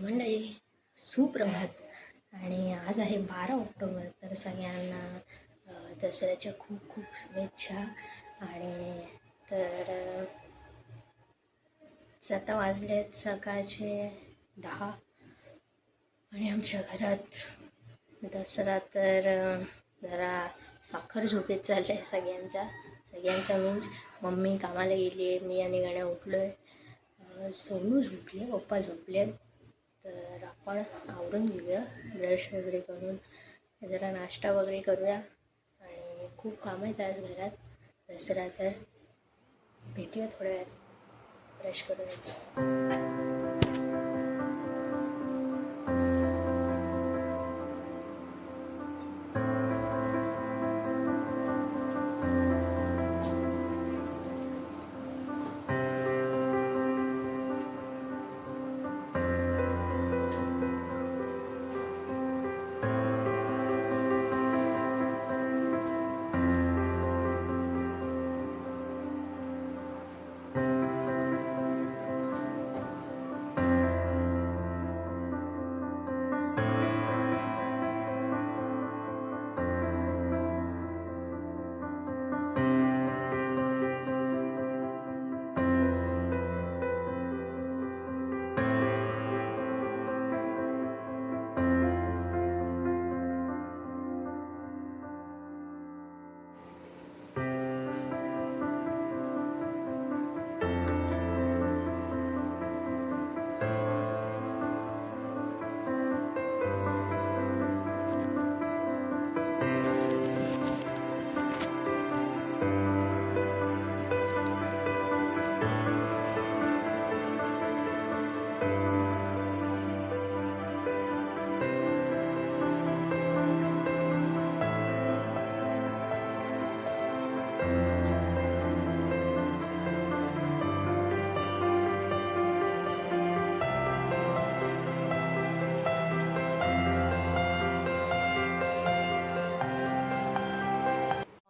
मंडळी सुप्रभात आणि आज आहे 12 ऑक्टोबर. तर सगळ्यांना दसऱ्याच्या खूप खूप शुभेच्छा. आणि तर आता वाजलेत सकाळचे 10 आणि आमच्या घरात दसरा तर जरा साखर झोपेत चाललं आहे सगळ्यांचा मीन्स मम्मी कामाला गेली आहे, मी आणि गण्या उठलो आहे, सोनू झोपले, पप्पा झोपले. तर आपण आवरून घेऊया, ब्रश वगैरे करून जरा नाश्ता वगैरे करूया. आणि खूप काम आहेत आज घरात दसरा. तर भेटूया थोड्या वेळात, ब्रश करून येते.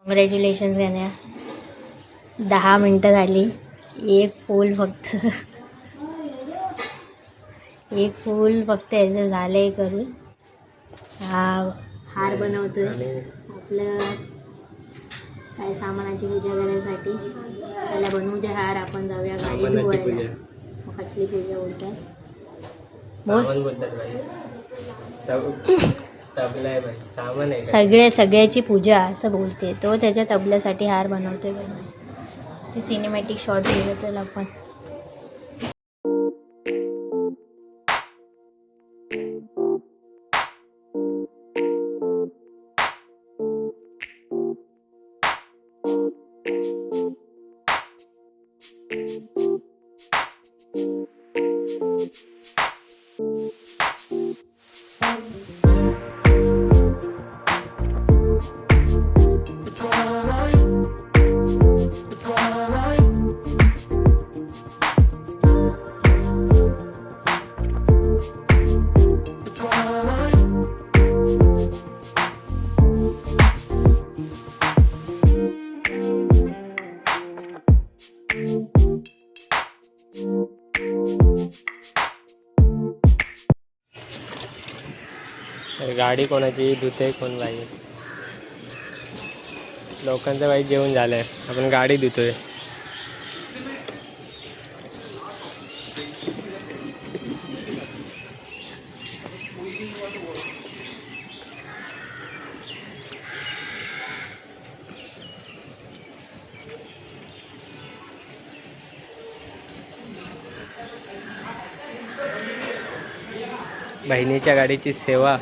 कॉंग्रॅच्युलेशन्स गाण्या. 10 मिनटं झाली. एक फूल फक्त याचं झालं आहे करून. हा हार बनवतोय आपलं काय सामानाची पूजा करायसाठी. त्याला बनवू द्या हार, आपण जाऊया गाडी धुवायला. कसली पूजा बोलतात? सगळ्याची पूजा असं बोलते तो. त्याच्या तबल्यासाठी हार बनवतोय. ते सिनेमॅटिक शॉट घेऊया चल आपण. गाडी कोणाची धुते कोण बाई. लोकांचं बाई जेवण झालंय, आपण गाडी धुतोय. बहिणीच्या गाडीची सेवा.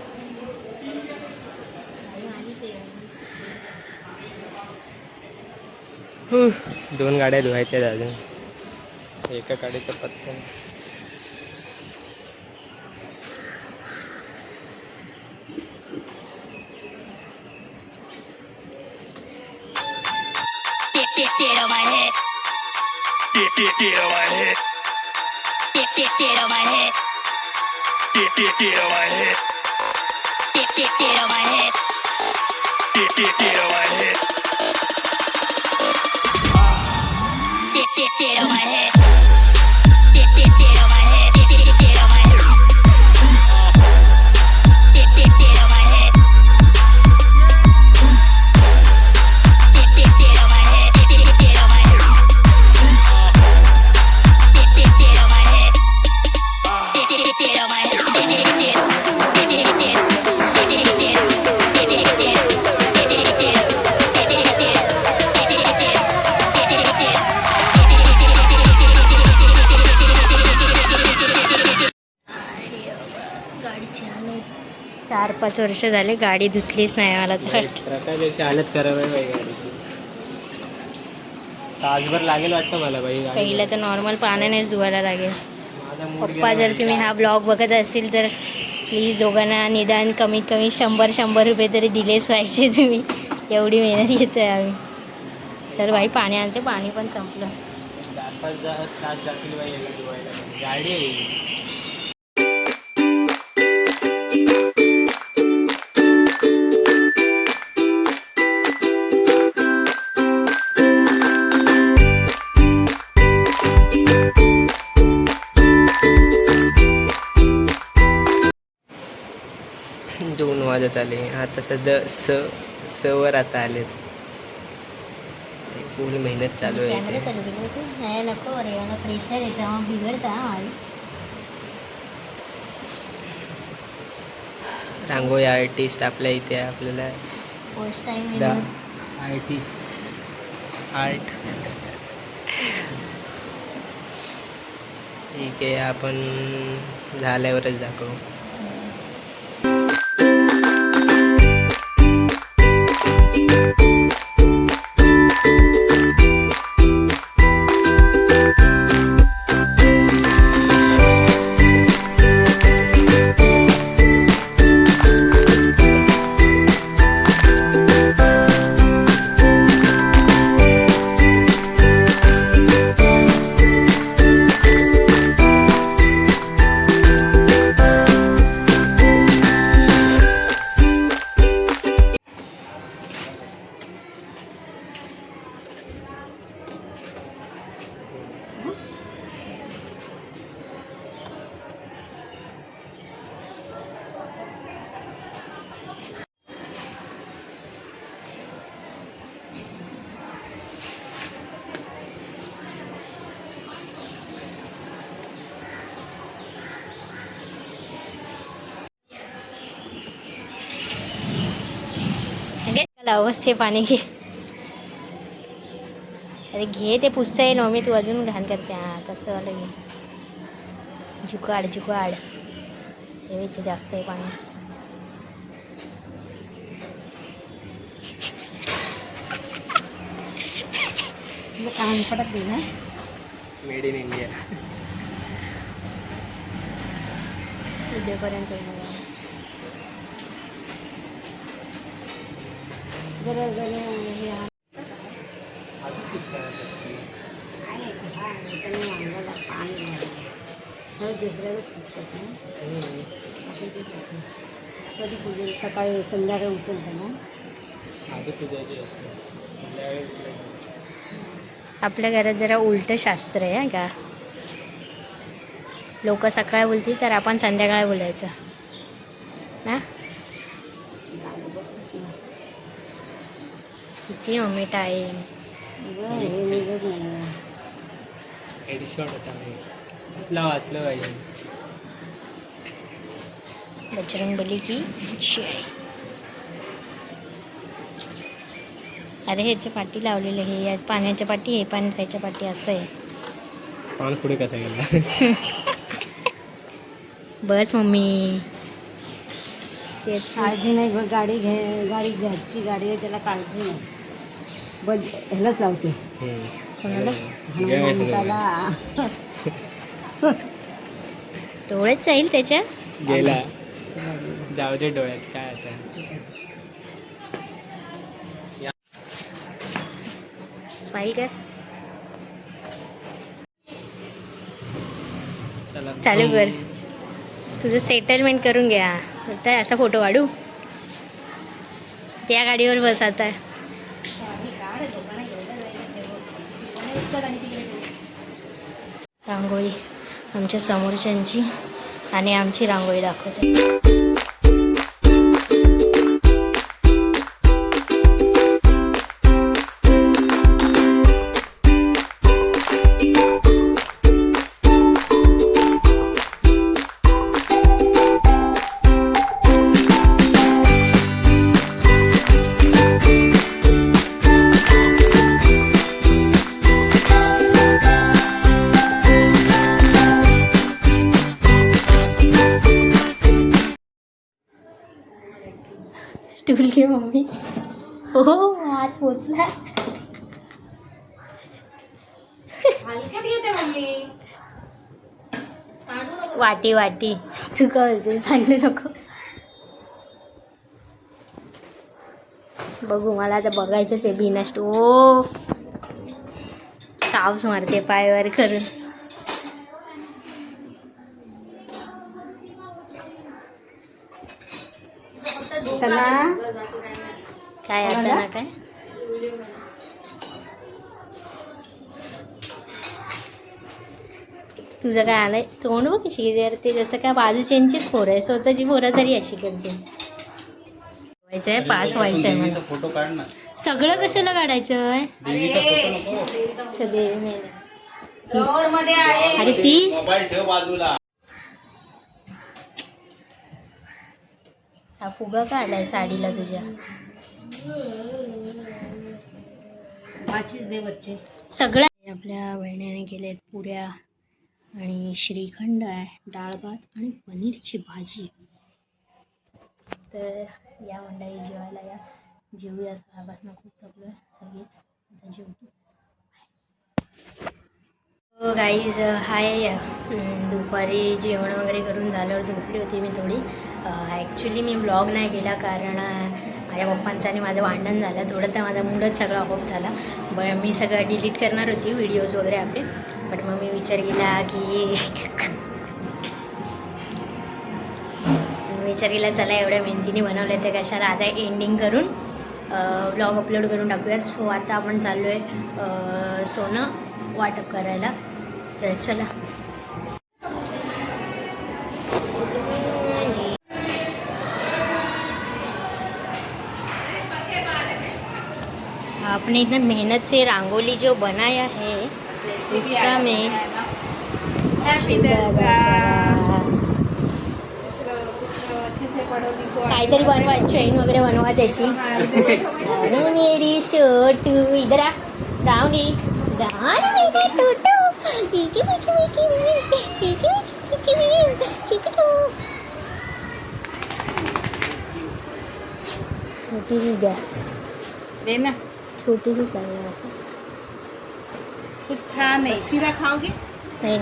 दोन गाड्या धुवायच्या अजून. एका गाडीचा पत्ता गाडीची हालत 4-5 वर्ष झाले गाडी धुतलीच नाही मला तर. प्रकाशाची हालत खराब आहे बाई गाडीची. तासभर लागेल वाटतं मला बाई गाडी. पहिलं तर नॉर्मल पाण्यानेच धुवायला लागेल. माझा मूड पप्पा जर तुम्ही हा ब्लॉग बघत असतील तर प्लीज दोघांना निदान कमीत कमी 100 रुपये तरी दिलेच व्हायचे. तुम्ही एवढी मेहनत घेतोय आम्ही. सर भाई पाणी आणते, पाणी पण संपलं. 4-5 तास जातील बाई याला धुवायला. गाडी आहे. दोन वाजत आले आता तर वर आता आले. फुल मेहनत चालू आहे कॅमेरा इथे. चालू केलं तू नाही नको अरे मला प्रेशर येतं मग बिघडता माझी. रांगोळी आर्टिस्ट आपल्या इथे आपल्याला first time the artist art. ठीक आहे आपण झाल्यावरच दाखवू. लावस ते पाणी घे. अरे घे ते पुसता येईल मम्मी, तू अजून घाण करते. हां तसं वालं घे. जुकाड जुकाड हे इथे जास्त आहे पाणी. कान पडत नाही ना. Made in India. उद्यापर्यंत कधी पूजेल सकाळी संध्याकाळी उचलतं ना. आपल्या घरात जरा उलट शास्त्र आहे का. लोक सकाळी बोलतील तर आपण संध्याकाळी बोलायचं ना. किती मम्मी टाईम हेडशॉट होता असला वाचलं पाहिजे. बजरंगबली की जय. अरे ह्याच्या पाठी लावलेलं हे या पाण्याच्या पाठी हे पाणी त्याच्या पाठी असं आहे. पान पुढे कसा गेला. बस मम्मी ते काळजी नाही ग. गाडी घ्यायची गाडी आहे त्याला काळजी नाही. बस ह्यालाच लावते कोणाला हनुमंताला. डोळेच जाईल त्याच्या. गेला जाऊ दे डोळ्यात काय आता. स्माईल कर. चला चालू कर. तुझं सेटलमेंट करून घ्या. आता असा फोटो काढू. त्या गाडीवर बस आता. रांगोळी आमच्या समोरच्यांची आणि आमची रांगोळी दाखवते. स्टूल घे मम्मी. हो हात पोचला. हलक्यात घेते मम्मी. वाटी वाटी तू काय बोलते सांगू नको. बघू मला आता बघायचंच आहे बिनस्ट. ओ तावच मारते पायवर करून. त्याला काय आता ना काय तुझं काय आलंय तोंड बघ कशी यार. ते जसं काय बाजूच्यांचीच पोरं आहे, स्वतःची पोरं तरी अशी करते. व्हायचंय पास व्हायचंय मला. फोटो काढ ना. सगळं कशाला काढायचं आहे. मध्ये आहे. अरे ती मोबाईल ठेव बाजूला. हा फुगा काढलाय साडीला तुझ्या. वाचीच दे बच्चे. सगळं आपल्या बहिणीने केलेत पुऱ्या आणि श्रीखंड आहे, डाळ भात आणि पनीरची भाजी. तर या मंडळी जेवायला या. जेवूया. सकाळपासून खूप थकलोय सगळीच. आता जेवतो. Guys hi. दुपारी जेवण वगैरे करून झाल्यावर झोपली होती मी थोडी. ॲक्च्युली मी व्लॉग नाही केला कारण माझ्या पप्पांचं आणि माझं भांडण झालं थोडं, तर माझा मूडच सगळा ऑफ झाला. पण मी सगळं डिलीट करणार होती व्हिडिओज वगैरे आपले. बट मग मी विचार केला चला एवढ्या मेहनतीने बनवलं तर कशाला आता एंडिंग करून व्लॉग अपलोड करून टाकूयात. सो आता आपण चाललो आहे सोनं वाटप करायला. तर चला. आपने इतना मेहनत से रंगोली जो बनाया है उसका मैं काहीतरी बनवा, चैन वगैरे बनवा त्याची. अरे मेरी छोटू इधर आ. राहुनी छोटीशीच द्या. दे ना. छोटीशीच पाहिजे असं. कुछ था नहीं. शिरा खाओगे? नाही.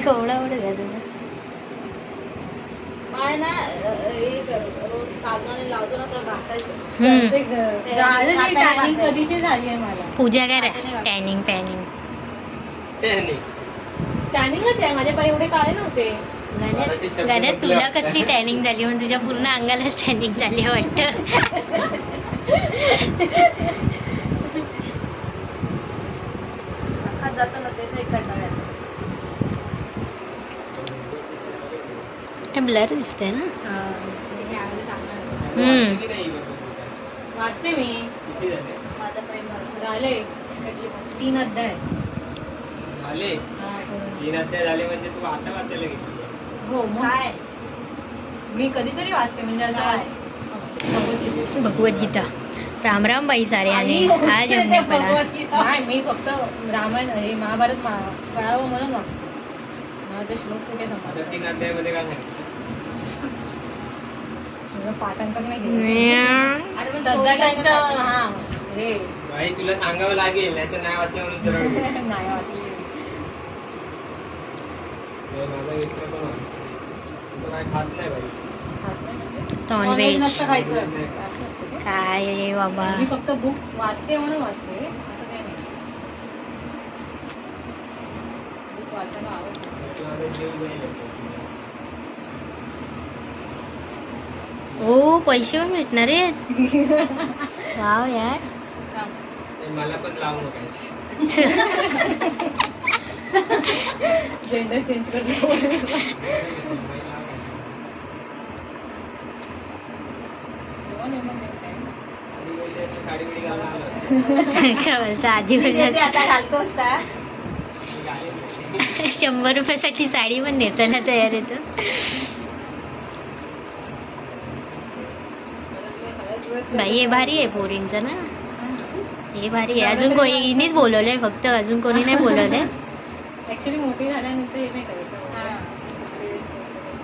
एवढा एवढं घ्या तुझं. माय ना रोज साबणाने लावतो ना तर घासायचं. कधीची झाली आहे मला. पूजा करा. टॅनिंग टॅनिंगच आहे. माझे पाय एवढे काळे नव्हते. गाण्यात तुला कसली टॅनिंग झाली मग तुझ्या पूर्ण अंगालाच टॅनिंग झाली वाटतं. खात जातं ना तेच एक कंटाळा येतो. ब्लर दिसतंय ना. वाचते मी. माझं प्रेम झाले 3 अध्याय. झाले 3 अध्याय झाले म्हणजे तू आता वाचायला घेतली. हो मग काय मी कधीतरी वाचते म्हणजे असं. भगवद्गीता. राम राम बाई सारे आणि आज हमने पढ़ा. नाही मी फक्त रामायण हे महाभारत पळावं म्हणून वाचते. मला ते श्लोक कुठे समजतात. 3 अध्यायामध्ये काय सांगितलं? पाठांतर नाही केलं. सध्या त्यांचं हा हे भाई तुला सांगावं लागेल नाही तर नाही वाचलं म्हणून सरळ नाही वाचले. माझा मित्र पण वाचतो. काय खात नाही भाई. नॉनव्हेज नसतं खायचं. काय रे बाबा. मी फक्त बुक वाचते म्हणून वाचते. असं काही नाही. बुक वाचायला आवडतं. हो पैसे पण भेटणार आहेत. वाव यार. मला पण लावू नका. जेंडर चेंज करतो. काय बोलतो आधी आता घालतोस का? 100 रुपयासाठी साडी पण नेसायला तयार आहे तू. बाई हे भारी आहे पोरींचं ना. हे भारी आहे. अजून कोणीच बोलवलंय, फक्त अजून कोणी नाही बोलवलंय. ऍक्च्युली मोठी झाल्यानंतर हे नाही करत.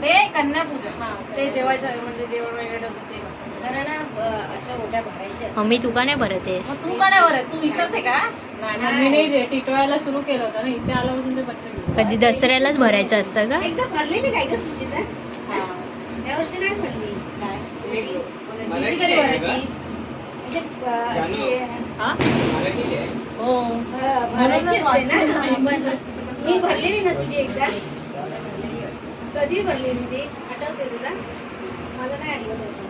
ते कन्यापूजन ते जेवायचं म्हणजे जेवण वगैरे होतं ते मस्त. अशा ओट्या भरायच्या मम्मी तू का नाही भरत आहेस? मग तू का नाही बरं तू विसरते का? मम्मीने टिटवायला सुरू केलं होतं ना, इथे आल्यापासून ते बंद केलं. कधी दसऱ्यालाच भरायचं असतं का? एकदा भरलेली काय का सुचिता? या वर्षी नाही भरली. तुझी कधी भरायची? म्हणजे अशी हा? मराठी आहे. हो भरायची असते ना. मी भरलेली ना तुझी एकदा. कधी भरलेली ती आठवते तुला? मला नाही आठवत होती.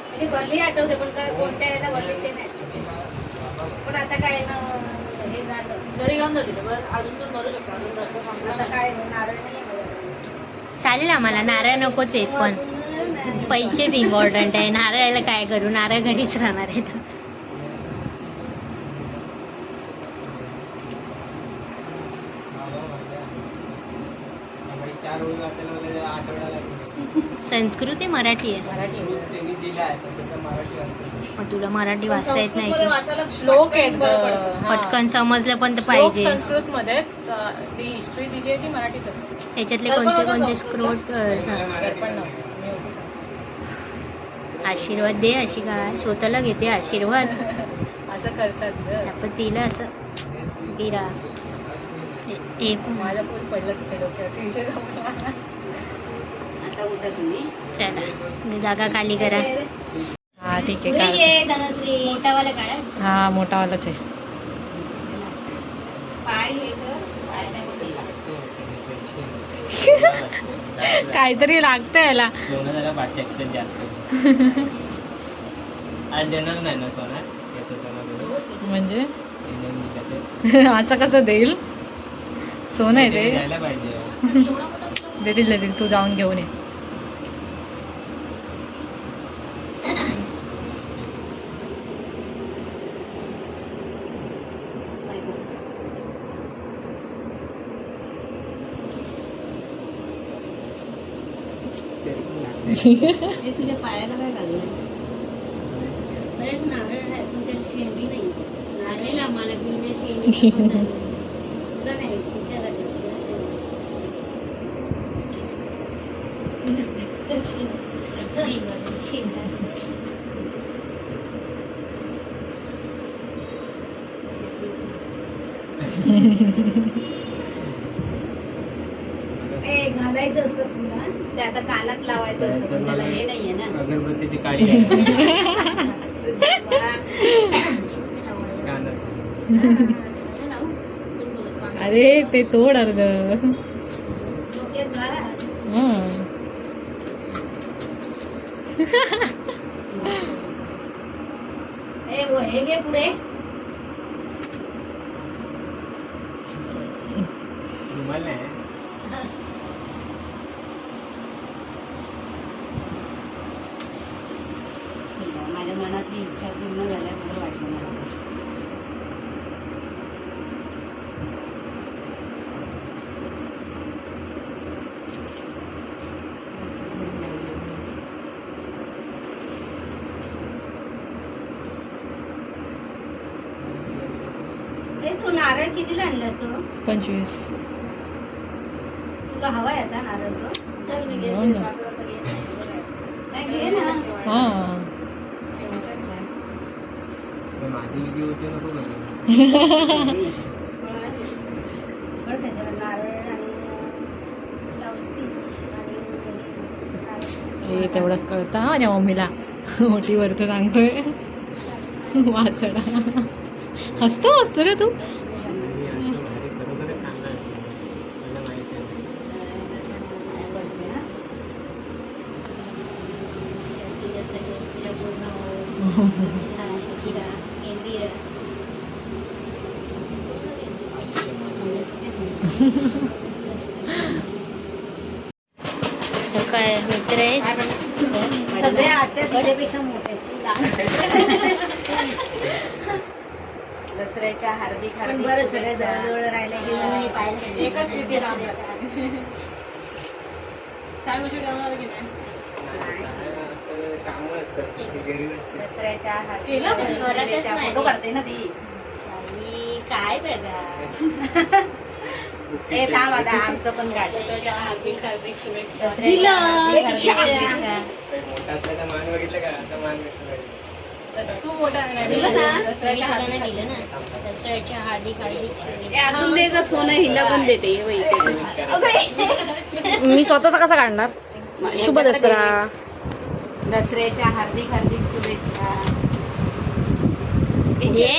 म्हणजे भरली आठवते पण काय कोणत्या याला भरली ते नाही आठवत. पण आता काय ना हे झालं घरी घेऊन जाते बरं अजून पण भरू शकतो. अजून दसरा संपला आता काय नारळ नाही माझ्याकडे. चालेल आम्हाला, नारळ नकोच आहेत पण पैसेच इम्पॉर्टंट आहे. नारळाला काय करू, नारळ घरीच राहणार आहेत. बाई 4 ओळी वाचायला मला आठवडा लागतो. संस्कृती मराठी आहे. मराठी त्यांनी दिला आहे पण त्याचा मराठी असतो. मग तुला मराठी वाचता येत नाही संस्कृतमध्ये की? वाचायला श्लोक आहेत हा. पटकन समजलं पण तर श्लोक पाहिजे. संस्कृत मध्ये ती हिस्ट्री जी आहे ती मराठीत असते. त्याच्यातले तर पण कोणते होतं कोणते संस्कृत. स्क्रोट दर्पण नव्हतं. मी होती संस्कृत. आशीर्वाद दे. अशी काय स्वतःला घेते आशीर्वाद, असं करतात ग. आपण तिला असं सुखी राहा. हे पण माझ्या पोरी पडलं तिच्या डोक्यावर विषय संपला. आता उठा तुम्ही. चला जागा खाली करा. हा ठीक पुढे आहे ये धनश्री. मोठावाला काढा. हा मोठावालाच आहे. पाय हे कर. पाय नाही बघितला. काहीतरी लागतं याला. सोनं जरा पाठच्या जास्त आज देणार नाही ना सोना याचं सोनं म्हणजे देऊन असं कसं देईल? सोनं आहे ते. द्यायला पाहिजे. देतील तू जाऊन घेऊन ये. हे तुझ्या पायाला काय लागलं? बरं नारळ आहे पण त्याची शेंडी नाही. चालेल आम्हाला बिना शेणी तुला नाही तिच्याकडे ए घालायचं असतं पुन्हा ते आता कानात लावायचं असतं पण त्याला हे नाहीये ना. अगरबत्तीची काळी आहे. कानात. अरे ते तोड अर्ध. डोक्यात घाला. ए वो हे घे पुढे. रुमाल नाही. माझ्या मनातली इच्छा पूर्ण झाल्या बरं वाटलं मला. तू नारळ कितीला आणलास तू? 25. तुला हवा याचा नारळ तो? चल मी हो ना. घे ना. हा माझी विधी होते नको करू. बरं त्याच्यावर नारळ आणि ब्लाऊज पीस आणि हे तेवढंच कळतं हा माझ्या मम्मीला. मोठी वरतं सांगतोय वाचडा. हसतो रे तू. मी असं भारी खरोखरच चांगला असतो. मला माहिती आहे. काय मित्र आहेत. सगळे आत्या तुझ्यापेक्षा मोठे दसऱ्याच्या हार्दिक हार्दिक बरं सगळ्या जवळजवळ राहायला गेलं पाहिलं एकच स्थिती चार वर्ष ठेवणार की नाही? कामं असतात. घरी नसतात. दसऱ्याच्या केलं पण हार्दिक करतच नाही. फोटो काढते ना ती काय प्रकार ए थांब आता आमचं पण दसऱ्याच्या हार्दिक हार्दिक शुभेच्छा. दिलं. हार्दिक शुभेच्छा. मोठातला तर मान बघितलं का आता मान भेटलं तू मोठा दिलं ना? मी दसऱ्याच्या तुला हार्दिक नाही दिलं ना दसऱ्याच्या हार्दिक हार्दिक ए, शुभेच्छा. अजून दे ग सोनं हिला पण देते हे बाई त्याचं. मी स्वतःचा कसा काढणार? शुभ दसरा. दसऱ्याच्या हार्दिक हार्दिक शुभेच्छा. दे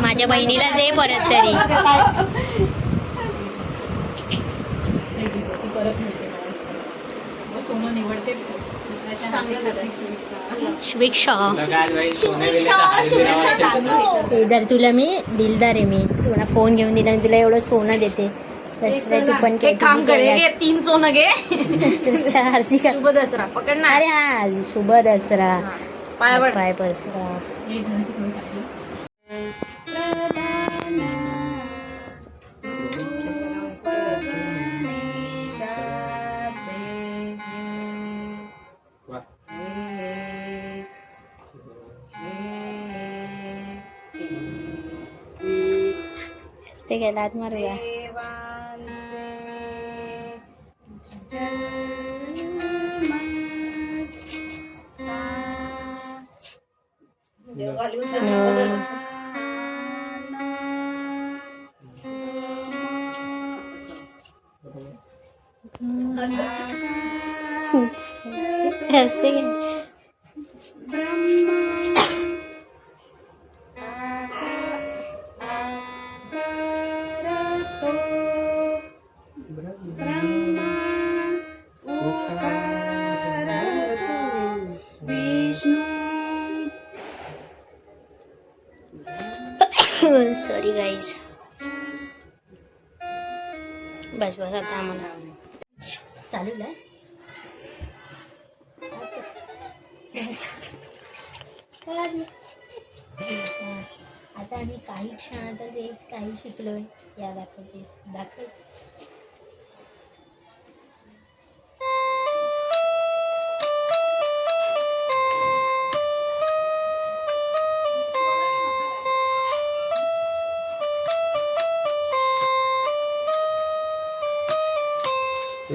माझ्या बहिणीला दे परत तरी सोनं निवडते दसऱ्याच्या हार्दिक हार्दिक शुभेच्छा. शुभेच्छा लगात भाई सोने बिनेचा हात दिला. केदार तुला मी दिलदार आहे मी तुला फोन घेऊन दिला मी तुला एवढं सोनं देते दसऱ्या तू पण एक काम कर हे घे, 3 सोनं घे. दसऱ्याच्या हार्दिक शुभ दसरा पकडणार. अरे हा शुभ दसरा पाया पड. पाय पसरा वा. ते गेला आत मारूया हसते गे. सॉरी गाईज बस बस आता आम्हाला चालू आहे आता आम्ही काही क्षणातच एक काही शिकलोय या दाखवते दाखव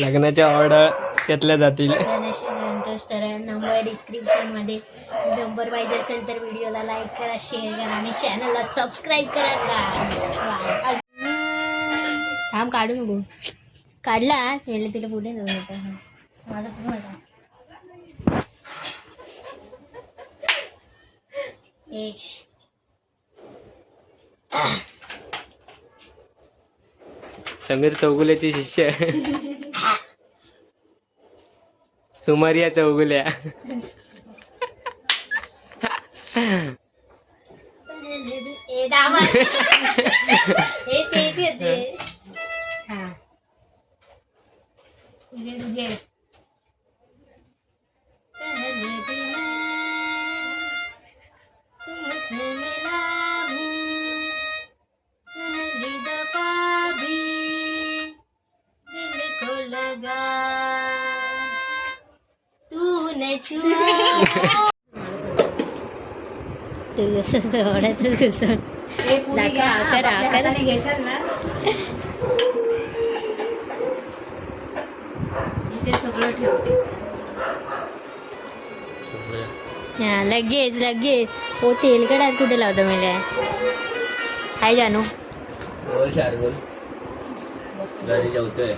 लग्नाच्या ऑर्डर घेतल्या जातील. गणेश संतोष तर नंबर डिस्क्रिप्शनमध्ये नंबर पाहिजे असेल तर व्हिडिओला लाईक करा शेअर करा आणि चॅनलला सबस्क्राईब करा का थांब काढू नको काढला म्हणजे तुला पुढे जाऊ होता माझा फोन होता एश समीर चौगुलेचे शिष्य सुमारिया चौगुल्या. ए दामा हे चेची होते हा उजेड उजेड पहले भी मैं तुमसे मिला हूँ पहली दफा भी दिल को लगा तूने छुआ तू कसं जवळच घुसून दाखव आकर आकर घेशाल ना इथे सगळं ठेवते. हा लगेच लगेच हो तेलकट कुठे लावतो मला हाय जानू बोल शार्गुल घरी जेवतोय